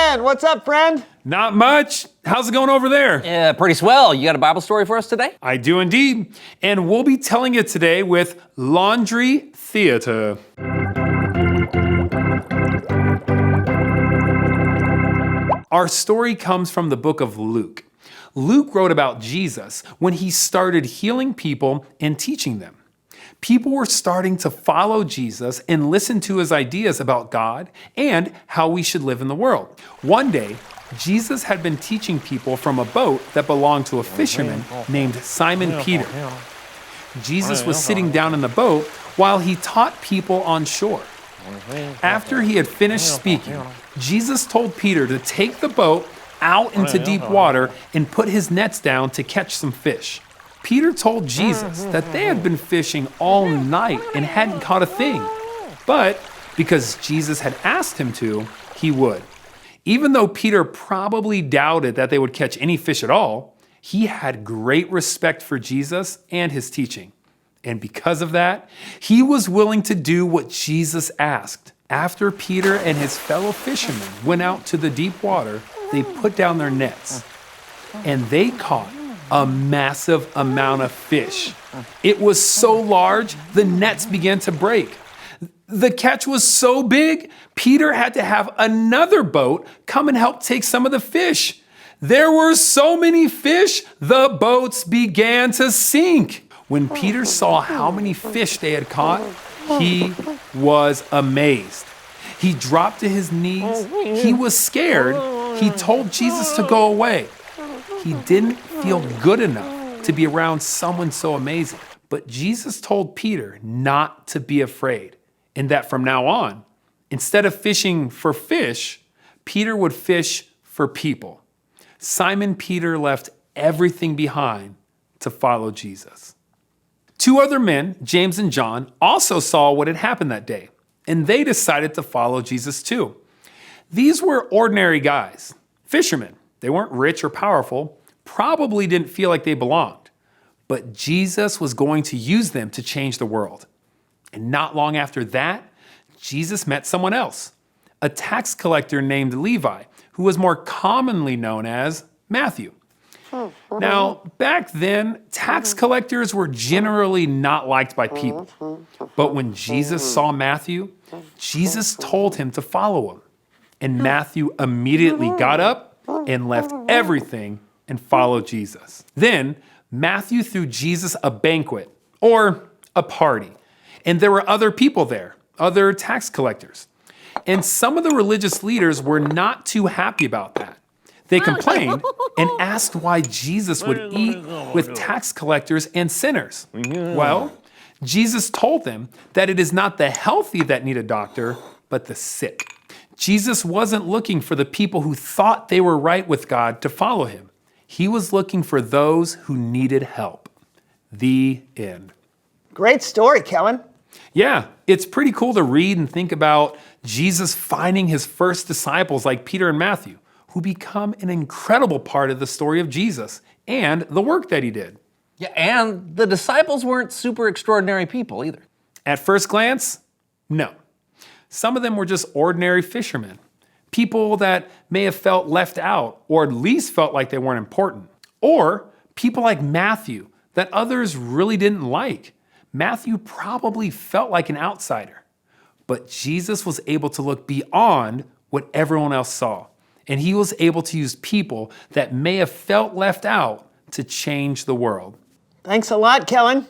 Ken, what's up, friend? Not much. How's it going over there? Yeah, pretty swell. You got a Bible story for us today? I do indeed. And we'll be telling it today with Laundry Theater. Our story comes from the book of Luke. Luke wrote about Jesus when he started healing people and teaching them. People were starting to follow Jesus and listen to his ideas about God and how we should live in the world. One day, Jesus had been teaching people from a boat that belonged to a fisherman named Simon Peter. Jesus was sitting down in the boat while he taught people on shore. After he had finished speaking, Jesus told Peter to take the boat out into deep water and put his nets down to catch some fish. Peter told Jesus that they had been fishing all night and hadn't caught a thing. But because Jesus had asked him to, he would. Even though Peter probably doubted that they would catch any fish at all, he had great respect for Jesus and his teaching. And because of that, he was willing to do what Jesus asked. After Peter and his fellow fishermen went out to the deep water, they put down their nets. And they caught a massive amount of fish. It was so large, the nets began to break. The catch was so big, Peter had to have another boat come and help take some of the fish. There were so many fish, the boats began to sink. When Peter saw how many fish they had caught, he was amazed. He dropped to his knees. He was scared. He told Jesus to go away. He didn't feel good enough to be around someone so amazing. But Jesus told Peter not to be afraid, and that from now on, instead of fishing for fish, Peter would fish for people. Simon Peter left everything behind to follow Jesus. Two other men, James and John, also saw what had happened that day, and they decided to follow Jesus too. These were ordinary guys, fishermen. They weren't rich or powerful, probably didn't feel like they belonged. But Jesus was going to use them to change the world. And not long after that, Jesus met someone else, a tax collector named Levi, who was more commonly known as Matthew. Now, back then, tax collectors were generally not liked by people. But when Jesus saw Matthew, Jesus told him to follow him. And Matthew immediately got up and left everything and followed Jesus. Then Matthew threw Jesus a banquet, or a party. And there were other people there, other tax collectors. And some of the religious leaders were not too happy about that. They complained and asked why Jesus would eat with tax collectors and sinners. Well, Jesus told them that it is not the healthy that need a doctor, but the sick. Jesus wasn't looking for the people who thought they were right with God to follow him. He was looking for those who needed help. The end. Great story, Kellen. Yeah, it's pretty cool to read and think about Jesus finding his first disciples like Peter and Matthew, who become an incredible part of the story of Jesus and the work that he did. Yeah, and the disciples weren't super extraordinary people either. At first glance, no. Some of them were just ordinary fishermen, people that may have felt left out or at least felt like they weren't important. Or people like Matthew that others really didn't like. Matthew probably felt like an outsider. But Jesus was able to look beyond what everyone else saw. And he was able to use people that may have felt left out to change the world. Thanks a lot, Kellen.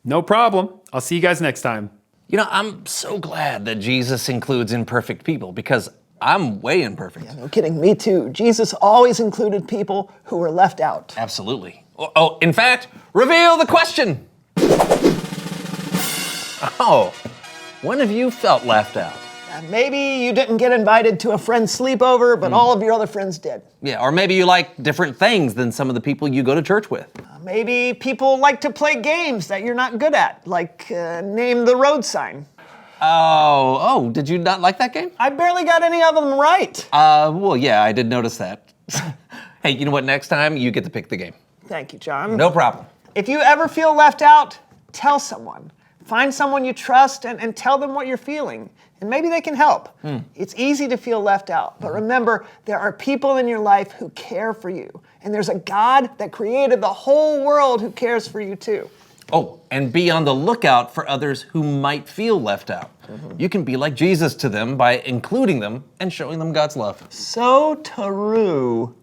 No problem. I'll see you guys next time. You know, I'm so glad that Jesus includes imperfect people because I'm way imperfect. Yeah, no kidding, me too. Jesus always included people who were left out. Absolutely. Oh, in fact, reveal the question. Oh, when have you felt left out? Maybe you didn't get invited to a friend's sleepover, but all of your other friends did. Yeah, or maybe you like different things than some of the people you go to church with. Maybe people like to play games that you're not good at, like name the road sign. Oh, did you not like that game? I barely got any of them right. Well, yeah, I did notice that. Hey, you know what? Next time, you get to pick the game. Thank you, John. No problem. If you ever feel left out, tell someone. Find someone you trust and tell them what you're feeling. And maybe they can help. It's easy to feel left out. But remember, there are people in your life who care for you. And there's a God that created the whole world who cares for you too. Oh, and be on the lookout for others who might feel left out. You can be like Jesus to them by including them and showing them God's love. So true.